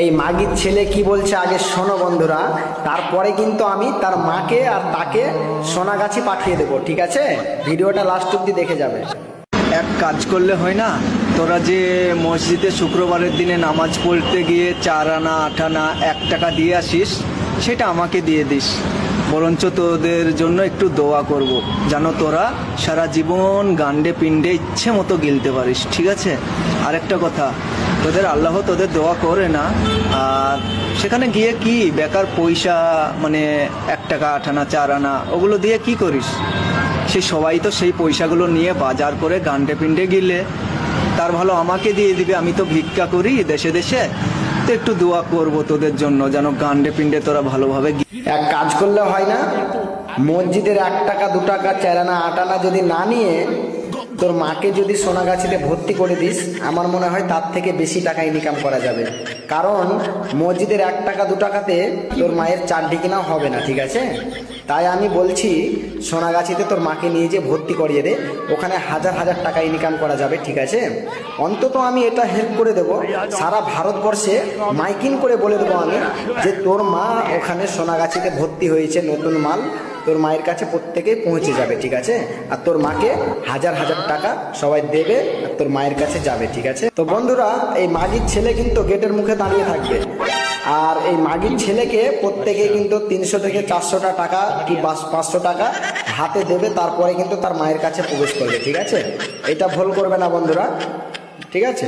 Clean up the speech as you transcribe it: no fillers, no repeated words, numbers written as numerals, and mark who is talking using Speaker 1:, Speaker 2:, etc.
Speaker 1: এই মাগির ছেলে কি বলছে আগে শোনো বন্ধুরা, তারপরে কিন্তু আমি তার মাকে আর তাকে সোনাগাছি পাঠিয়ে দেবো, ঠিক আছে? ভিডিওটা লাস্ট অব্দি দেখে যাবে।
Speaker 2: এক কাজ করলে হয় না, তোরা যে মসজিদে শুক্রবারের দিনে নামাজ পড়তে গিয়ে 4 আনা 8 আনা 1 টাকা দিয়ে আসিস, সেটা আমাকে দিয়ে দিস। বরঞ্চ তোদের জন্য একটু দোয়া করব, যেন তোরা সারা জীবন গান্ডে পিণ্ডে ইচ্ছে মতো গিলতে পারিস, ঠিক আছে? আরেকটা কথা, তোদের আল্লাহ তোদের দোয়া করে না, আর সেখানে গিয়ে কি বেকার পয়সা, মানে 1 টাকা 8 আনা 4 আনা ওগুলো দিয়ে কি করিস? সে সবাই তো সেই পয়সাগুলো নিয়ে বাজার করে গান্ডে পিণ্ডে গিলে, তার ভালো আমাকে দিয়ে দিবে। আমি তো ভিক্ষা করি দেশে দেশে, তো একটু দোয়া করব তোদের জন্য, যেন গান্ডে পিণ্ডে তোরা ভালোভাবে।
Speaker 1: এক কাজ করলে হয় না, মসজিদের 1 টাকা 2 টাকা 4 আনা 8 আনা যদি না নিয়ে তোর মাকে যদি সোনাগাছিতে ভর্তি করে দিস, আমার মনে হয় তার থেকে বেশি টাকা ইনকাম করা যাবে। কারণ মসজিদের 1 টাকা 2 টাকাতে তোর মায়ের চারটি কিনাও হবে না, ঠিক আছে? তাই আমি বলছি সোনাগাছিতে তোর মাকে নিয়ে যে ভর্তি করিয়ে দে, ওখানে হাজার হাজার টাকা ইনকাম করা যাবে, ঠিক আছে? অন্তত আমি এটা হেল্প করে দেব, সারা ভারতবর্ষে মাইকিং করে বলে দেবো আমি যে তোর মা ওখানে সোনাগাছিতে ভর্তি হয়েছে, নতুন মাল তোর মায়ের কাছে প্রত্যেকেই পৌঁছে যাবে, ঠিক আছে? আর তোর মাকে হাজার হাজার টাকা সবাই দেবে আর তোর মায়ের কাছে যাবে, ঠিক আছে? তো বন্ধুরা, এই মাগির ছেলে কিন্তু গেটের মুখে দাঁড়িয়ে থাকবে, আর এই মাগির ছেলেকে প্রত্যেকে কিন্তু 300 থেকে 400 টাকা কি 500 টাকা হাতে দেবে, তারপরে কিন্তু তার মায়ের কাছে প্রবেশ করবে, ঠিক আছে? এটা ভুল করবে না বন্ধুরা, ঠিক আছে?